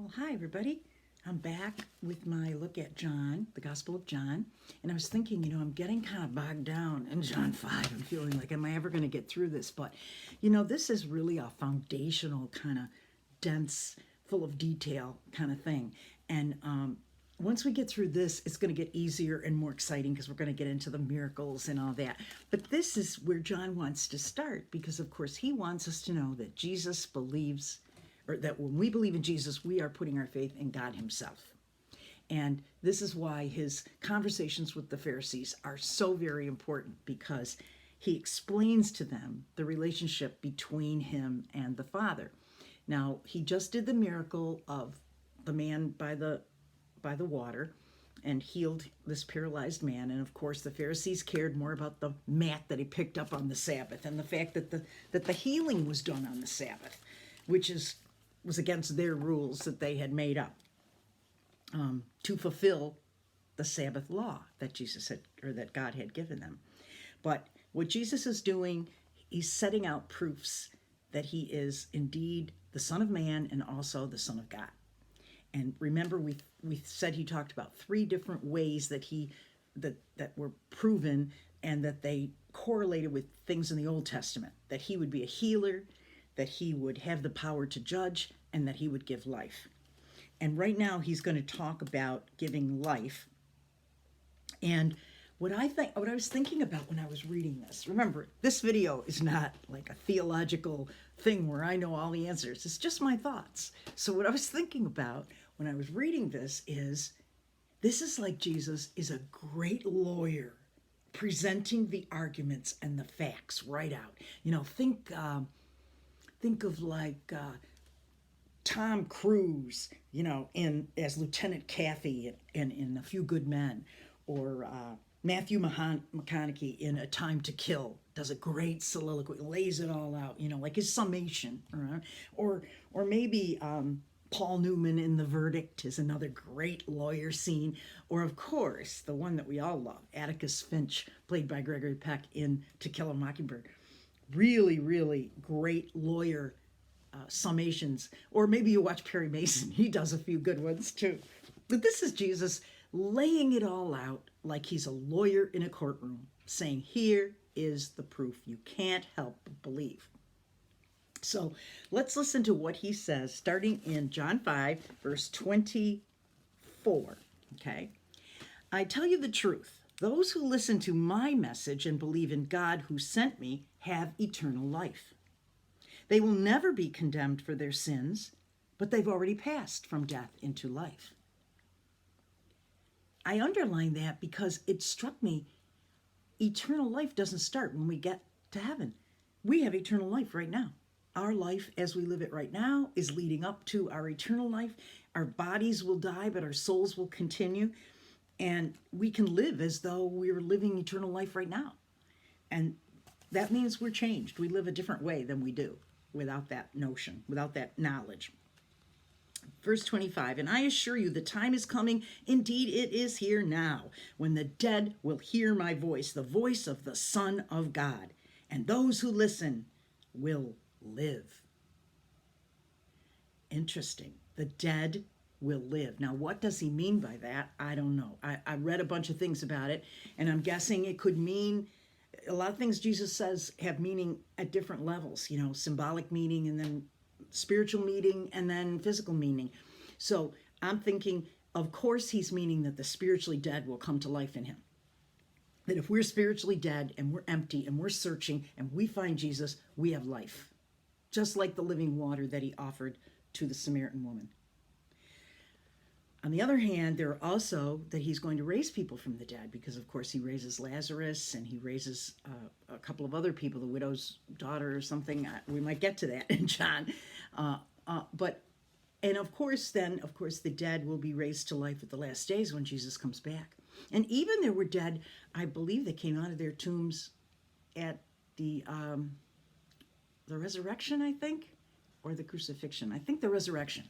Well, hi, everybody. I'm back with my look at John, the Gospel of John. And I was thinking, I'm getting kind of bogged down in John 5. I'm feeling like, am I ever going to get through this? But, this is really a foundational kind of dense, full of detail kind of thing. And once we get through this, it's going to get easier and more exciting because we're going to get into the miracles and all that. But this is where John wants to start because, of course, he wants us to know that Jesus believes, or that when we believe in Jesus, we are putting our faith in God Himself. And this is why his conversations with the Pharisees are so very important, because he explains to them the relationship between him and the Father. Now, he just did the miracle of the man by the water and healed this paralyzed man. And of course, the Pharisees cared more about the mat that he picked up on the Sabbath and the fact that the healing was done on the Sabbath, which was against their rules that they had made up to fulfill the Sabbath law that Jesus had, or that God had given them. But what Jesus is doing, he's setting out proofs that he is indeed the Son of Man and also the Son of God. And remember, we said he talked about three different ways that that were proven and that they correlated with things in the Old Testament. That he would be a healer, that he would have the power to judge, and that he would give life. And right now he's going to talk about giving life. And what I was thinking about when I was reading this, remember, this video is not like a theological thing where I know all the answers. It's just my thoughts. So what I was thinking about when I was reading this is like Jesus is a great lawyer presenting the arguments and the facts right out. Think of like Tom Cruise, in as Lieutenant Kathy in A Few Good Men, or Matthew McConaughey in A Time to Kill does a great soliloquy, lays it all out, like his summation, or maybe Paul Newman in The Verdict is another great lawyer scene, or of course the one that we all love, Atticus Finch, played by Gregory Peck in To Kill a Mockingbird. Really, really great lawyer summations. Or maybe you watch Perry Mason. He does a few good ones too. But this is Jesus laying it all out like he's a lawyer in a courtroom, saying, here is the proof. You can't help but believe. So let's listen to what he says, starting in John 5, verse 24. Okay? I tell you the truth. Those who listen to my message and believe in God who sent me have eternal life. They will never be condemned for their sins, but they've already passed from death into life. I underline that because it struck me, eternal life doesn't start when we get to heaven. We have eternal life right now. Our life as we live it right now is leading up to our eternal life. Our bodies will die, but our souls will continue. And we can live as though we were living eternal life right now. And that means we're changed. We live a different way than we do without that notion, without that knowledge. Verse 25, and I assure you the time is coming, indeed it is here now, when the dead will hear my voice, the voice of the Son of God, and those who listen will live. Interesting. The dead will live. Now, what does he mean by that? I don't know. I read a bunch of things about it, and I'm guessing it could mean a lot of things Jesus says have meaning at different levels, symbolic meaning, and then spiritual meaning, and then physical meaning. So I'm thinking, of course, he's meaning that the spiritually dead will come to life in him. That if we're spiritually dead and we're empty and we're searching and we find Jesus, we have life. Just like the living water that he offered to the Samaritan woman. On the other hand, there are also that he's going to raise people from the dead, because of course he raises Lazarus and he raises a couple of other people, the widow's daughter or something. We might get to that in John. And of course the dead will be raised to life at the last days when Jesus comes back. And even there were dead, I believe, that came out of their tombs at the resurrection, I think, or the crucifixion. I think the resurrection.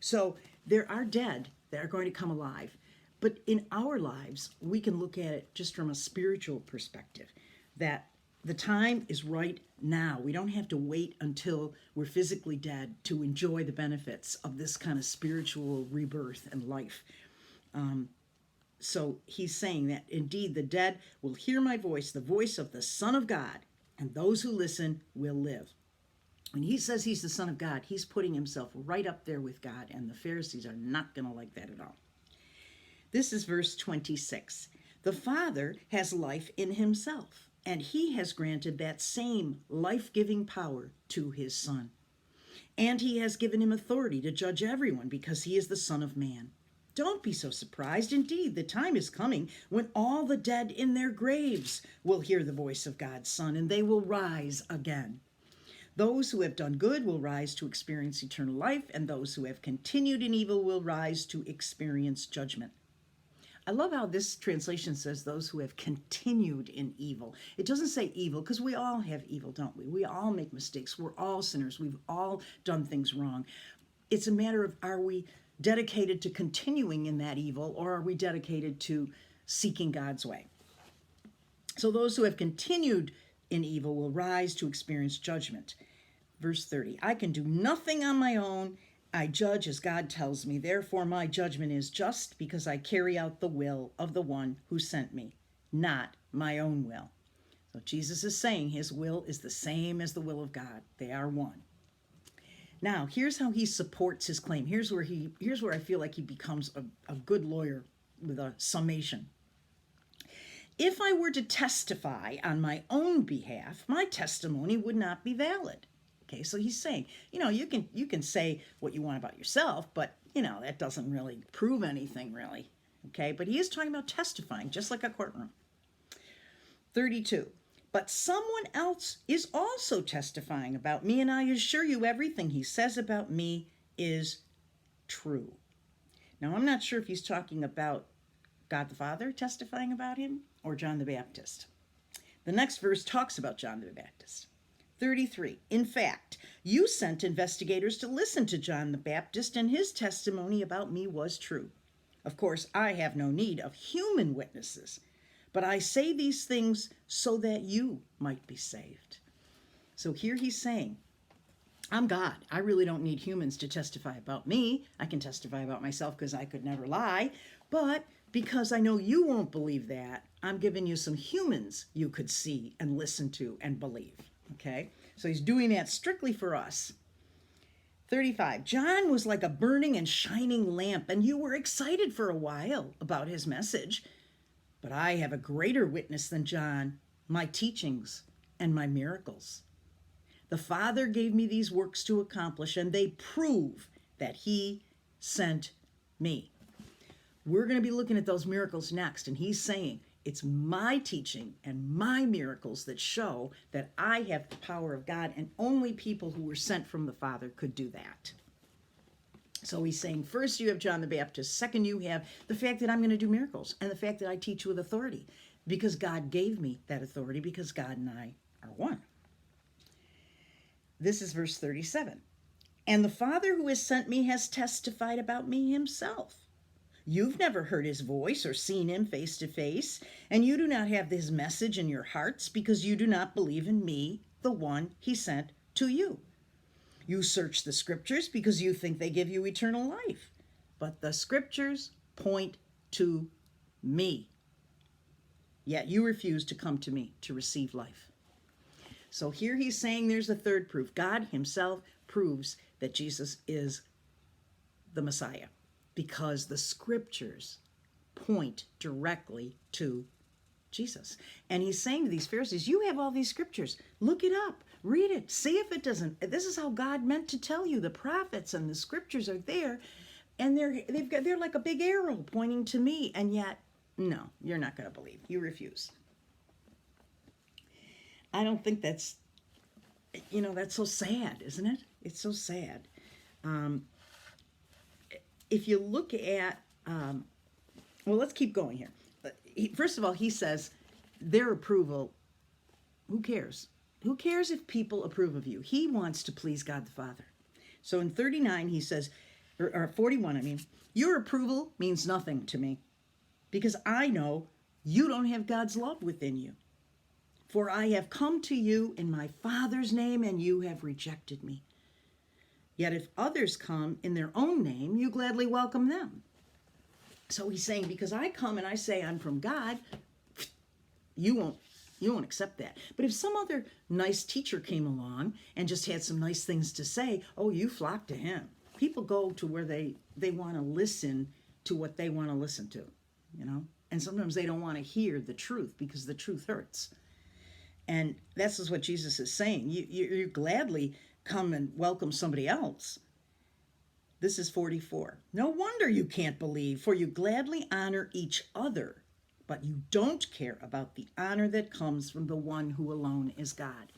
So there are dead that are going to come alive. But in our lives, we can look at it just from a spiritual perspective, that The time is right now. We don't have to wait until we're physically dead to enjoy the benefits of this kind of spiritual rebirth and life. So he's saying that indeed the dead will hear my voice, the voice of the Son of God, and those who listen will live. When he says he's the Son of God, he's putting himself right up there with God, and the Pharisees are not going to like that at all. This is verse 26. The Father has life in himself, and he has granted that same life-giving power to his Son. And he has given him authority to judge everyone because he is the Son of Man. Don't be so surprised. Indeed, the time is coming when all the dead in their graves will hear the voice of God's Son, and they will rise again. Those who have done good will rise to experience eternal life, and those who have continued in evil will rise to experience judgment. I love how this translation says those who have continued in evil. It doesn't say evil, because we all have evil, don't we? We all make mistakes. We're all sinners. We've all done things wrong. It's a matter of, are we dedicated to continuing in that evil, or are we dedicated to seeking God's way? So those who have continued in evil will rise to experience judgment. Verse 30, I can do nothing on my own. I judge as God tells me. Therefore, my judgment is just because I carry out the will of the one who sent me, not my own will. So Jesus is saying his will is the same as the will of God. They are one. Now, here's how he supports his claim. Here's where I feel like he becomes a good lawyer with a summation. If I were to testify on my own behalf, my testimony would not be valid. Okay, so he's saying, you can say what you want about yourself, but that doesn't really prove anything, really. Okay, but he is talking about testifying, just like a courtroom. 32. But someone else is also testifying about me, and I assure you everything he says about me is true. Now, I'm not sure if he's talking about God the Father testifying about him or John the Baptist. The next verse talks about John the Baptist. 33. In fact, you sent investigators to listen to John the Baptist, and his testimony about me was true. Of course, I have no need of human witnesses, but I say these things so that you might be saved. So here he's saying, I'm God. I really don't need humans to testify about me. I can testify about myself because I could never lie. But because I know you won't believe that, I'm giving you some humans you could see and listen to and believe. Okay? So he's doing that strictly for us. 35. John was like a burning and shining lamp, and you were excited for a while about his message. But I have a greater witness than John, my teachings and my miracles. The Father gave me these works to accomplish, and they prove that he sent me. We're going to be looking at those miracles next, and he's saying it's my teaching and my miracles that show that I have the power of God, and only people who were sent from the Father could do that. So he's saying, first you have John the Baptist. Second, you have the fact that I'm going to do miracles and the fact that I teach with authority because God gave me that authority, because God and I are one. This is verse 37. And the Father who has sent me has testified about me himself. You've never heard his voice or seen him face to face, and you do not have his message in your hearts because you do not believe in me, the one he sent to you. You search the scriptures because you think they give you eternal life. But the scriptures point to me. Yet you refuse to come to me to receive life. So here he's saying there's a third proof. God himself proves that Jesus is the Messiah because the scriptures point directly to Jesus. And he's saying to these Pharisees, you have all these scriptures. Look it up. Read it. See if it doesn't. This is how God meant to tell you. The prophets and the scriptures are there, and they're like a big arrow pointing to me. And yet, no, you're not going to believe. You refuse. I don't think that's so sad, isn't it? It's so sad. If you look at, let's keep going here. First of all, he says their approval, who cares? Who cares if people approve of you? He wants to please God the Father. So in 39, he says, or 41, your approval means nothing to me because I know you don't have God's love within you. For I have come to you in my Father's name, and you have rejected me. Yet if others come in their own name, you gladly welcome them. So he's saying, because I come and I say I'm from God, you won't accept that. But if some other nice teacher came along and just had some nice things to say, oh, you flock to him. People go to where they want to listen to what they want to listen to, you know? And sometimes they don't want to hear the truth because the truth hurts. And this is what Jesus is saying. You gladly come and welcome somebody else. This is 44. No wonder you can't believe, for you gladly honor each other, but you don't care about the honor that comes from the one who alone is God.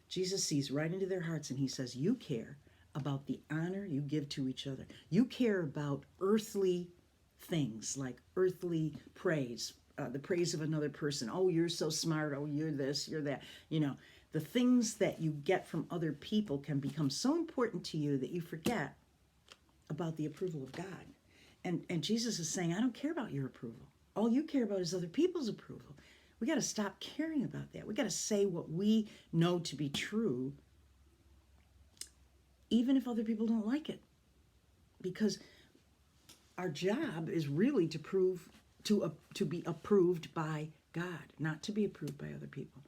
Jesus sees right into their hearts and he says, you care about the honor you give to each other. You care about earthly things like earthly praise, the praise of another person. Oh, you're so smart. Oh, you're this, you're that. You know, the things that you get from other people can become so important to you that you forget about the approval of God. And Jesus is saying, I don't care about your approval. All you care about is other people's approval. We got to stop caring about that. We got to say what we know to be true, even if other people don't like it. Because our job is really to prove to be approved by God, not to be approved by other people.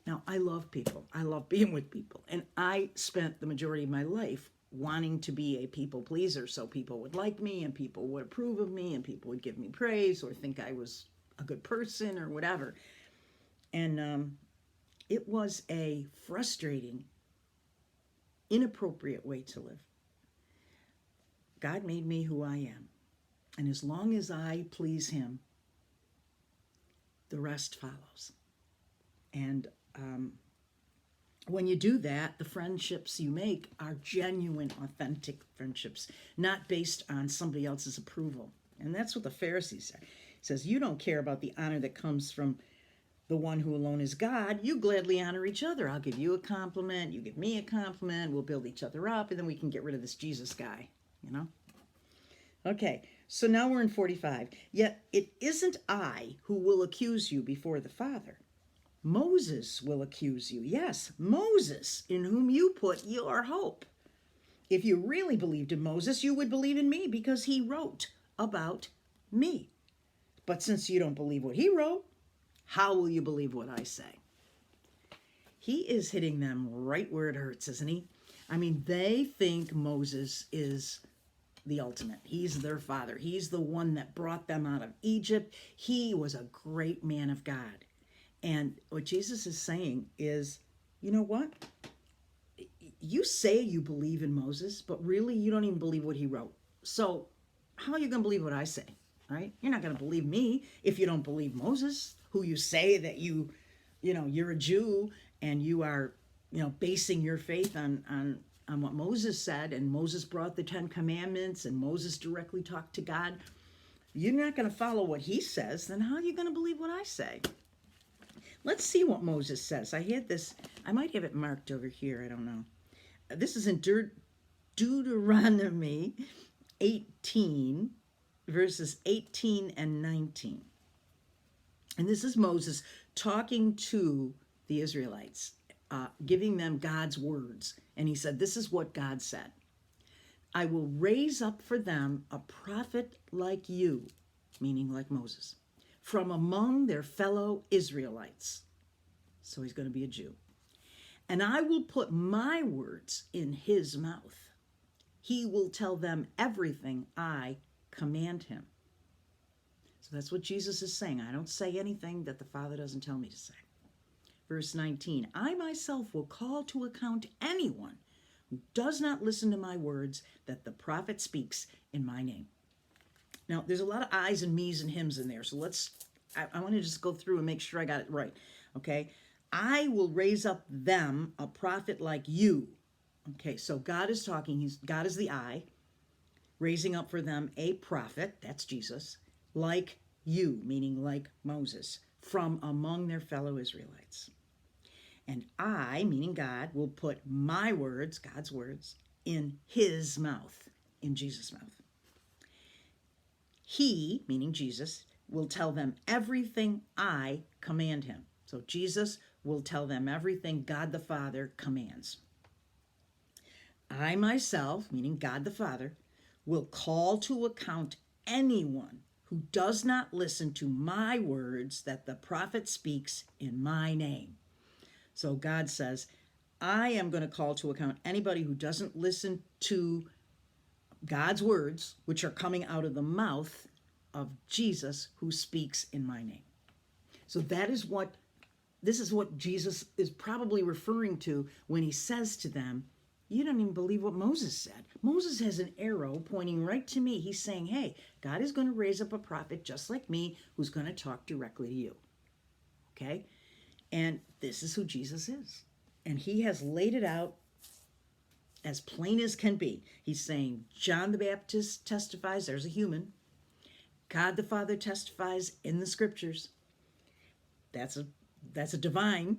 Now, I love people. I love being with people. And I spent the majority of my life wanting to be a people pleaser so people would like me and people would approve of me and people would give me praise or think I was a good person or whatever. And it was a frustrating, inappropriate way to live. God made me who I am. And as long as I please him, the rest follows. And when you do that, the friendships you make are genuine, authentic friendships, not based on somebody else's approval. And that's what the Pharisees say. He says, you don't care about the honor that comes from the one who alone is God. You gladly honor each other. I'll give you a compliment. You give me a compliment. We'll build each other up. And then we can get rid of this Jesus guy, you know? Okay, so now we're in 45. Yet it isn't I who will accuse you before the Father. Moses will accuse you. Yes, Moses, in whom you put your hope. If you really believed in Moses, you would believe in me because he wrote about me. But since you don't believe what he wrote, how will you believe what I say? He is hitting them right where it hurts, isn't he? I mean, they think Moses is the ultimate. He's their father. He's the one that brought them out of Egypt. He was a great man of God. And what Jesus is saying is, you know what? You say you believe in Moses, but really you don't even believe what he wrote. So how are you going to believe what I say, right? You're not going to believe me if you don't believe Moses, who you say that you're a Jew and you are, basing your faith on what Moses said, and Moses brought the 10 Commandments and Moses directly talked to God. You're not going to follow what he says, then how are you going to believe what I say? Let's see what Moses says. I had this, I might have it marked over here, I don't know. This is in Deuteronomy 18, verses 18 and 19. And this is Moses talking to the Israelites, giving them God's words. And he said, this is what God said. I will raise up for them a prophet like you, meaning like Moses, from among their fellow Israelites. So he's going to be a Jew. And I will put my words in his mouth. He will tell them everything I command him. So that's what Jesus is saying. I don't say anything that the Father doesn't tell me to say. Verse 19, I myself will call to account anyone who does not listen to my words that the prophet speaks in my name. Now, there's a lot of I's and me's and hims in there. So I want to just go through and make sure I got it right. Okay. I will raise up them a prophet like you. Okay. So God is talking. God is the I, raising up for them a prophet. That's Jesus. Like you, meaning like Moses, from among their fellow Israelites. And I, meaning God, will put my words, God's words, in his mouth, in Jesus' mouth. He, meaning Jesus, will tell them everything I command him. So Jesus will tell them everything God the Father commands. I myself, meaning God the Father, will call to account anyone who does not listen to my words that the prophet speaks in my name. So God says, I am going to call to account anybody who doesn't listen to God's words, which are coming out of the mouth of Jesus who speaks in my name. So this is what Jesus is probably referring to when he says to them, you don't even believe what Moses said. Moses has an arrow pointing right to me. He's saying, hey, God is going to raise up a prophet just like me who's going to talk directly to you. Okay? And this is who Jesus is. And he has laid it out as plain as can be. He's saying, John the Baptist testifies, there's a human. God the Father testifies in the scriptures. That's a divine.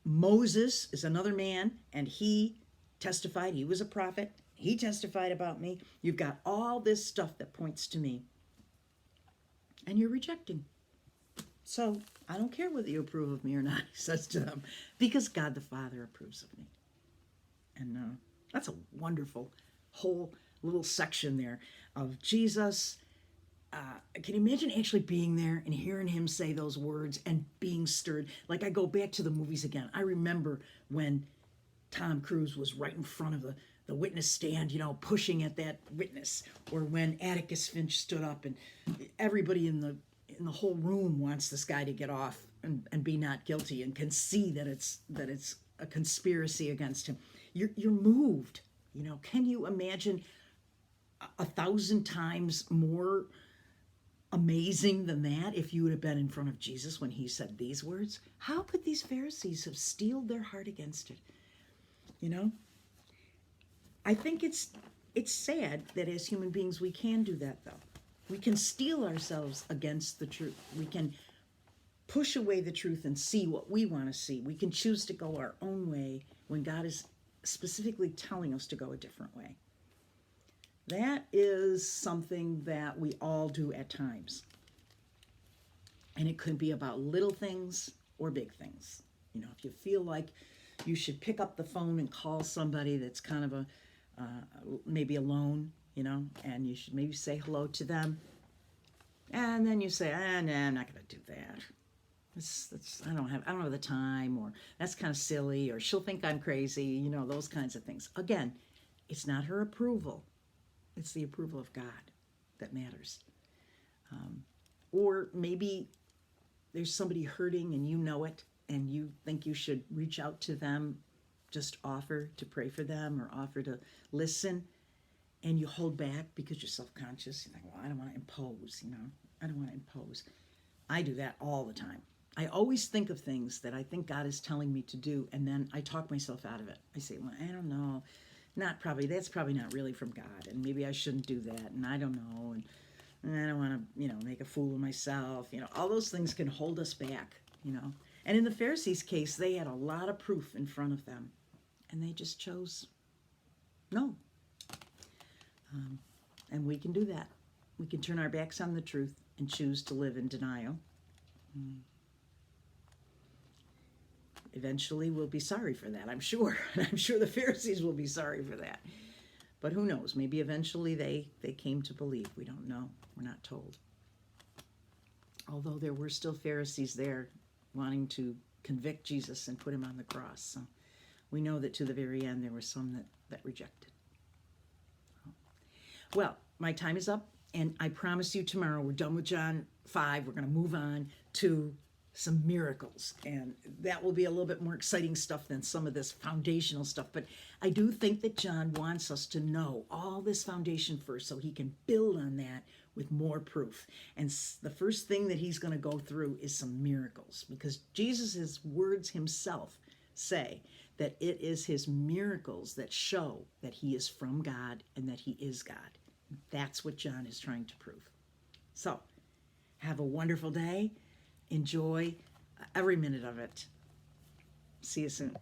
Moses is another man, and he testified. He was a prophet. He testified about me. You've got all this stuff that points to me, and you're rejecting. So I don't care whether you approve of me or not, he says to them, because God the Father approves of me. And that's a wonderful whole little section there of Jesus. Can you imagine actually being there and hearing him say those words and being stirred? Like, I go back to the movies again. I remember when Tom Cruise was right in front of the witness stand, pushing at that witness, or when Atticus Finch stood up and everybody in the whole room wants this guy to get off and be not guilty and can see that it's a conspiracy against him. You're moved. Can you imagine 1,000 times more amazing than that if you would have been in front of Jesus when he said these words? How could these Pharisees have steeled their heart against it? I think it's sad that as human beings we can do that, though. We can steel ourselves against the truth. We can push away the truth and see what we want to see. We can choose to go our own way when God is specifically telling us to go a different way. That is something that we all do at times. And it could be about little things or big things. If you feel like you should pick up the phone and call somebody that's kind of maybe alone, and you should maybe say hello to them. And then you say, nah, I'm not going to do that. I don't have the time, or that's kind of silly, or she'll think I'm crazy, those kinds of things. Again, it's not her approval. It's the approval of God that matters. Or maybe there's somebody hurting and you know it, and you think you should reach out to them, just offer to pray for them or offer to listen, and you hold back because you're self-conscious. You think, well, I don't want to impose, I don't want to impose. I do that all the time. I always think of things that I think God is telling me to do, and then I talk myself out of it. I say, well, I don't know. That's probably not really from God, and maybe I shouldn't do that, and I don't know, and I don't want to, make a fool of myself. All those things can hold us back, And in the Pharisees' case, they had a lot of proof in front of them, and they just chose no. And we can do that. We can turn our backs on the truth and choose to live in denial. Eventually, we'll be sorry for that, I'm sure. And I'm sure the Pharisees will be sorry for that. But who knows? Maybe eventually they came to believe. We don't know. We're not told. Although there were still Pharisees there wanting to convict Jesus and put him on the cross. So we know that to the very end there were some that rejected. Well, my time is up, and I promise you tomorrow we're done with John 5. We're going to move on to some miracles, and that will be a little bit more exciting stuff than some of this foundational stuff. But I do think that John wants us to know all this foundation first so he can build on that with more proof. And the first thing that he's going to go through is some miracles, because Jesus' words himself say that it is his miracles that show that he is from God and that he is God. That's what John is trying to prove. So, have a wonderful day. Enjoy every minute of it. See you soon.